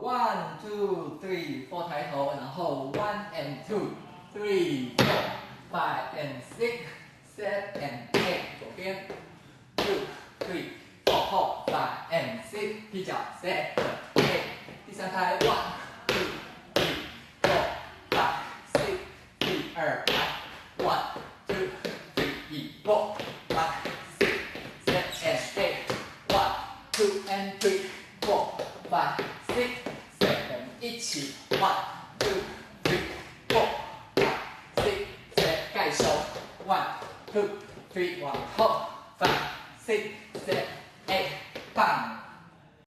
1 2 3 4抬头，然后 1 and 2 3 4 5 and 6 7 and 8，左边 2 3 4 4 5 and 6，踢脚 7 8，第三抬 1 2 3 4 5 6，第二抬 1 2 3 4 5 6 7 and 8，1 2 and 3 4 5 6 7，一起 1 2 3 4 5 6 7，盖手 1 2 3 往后 5 6 7。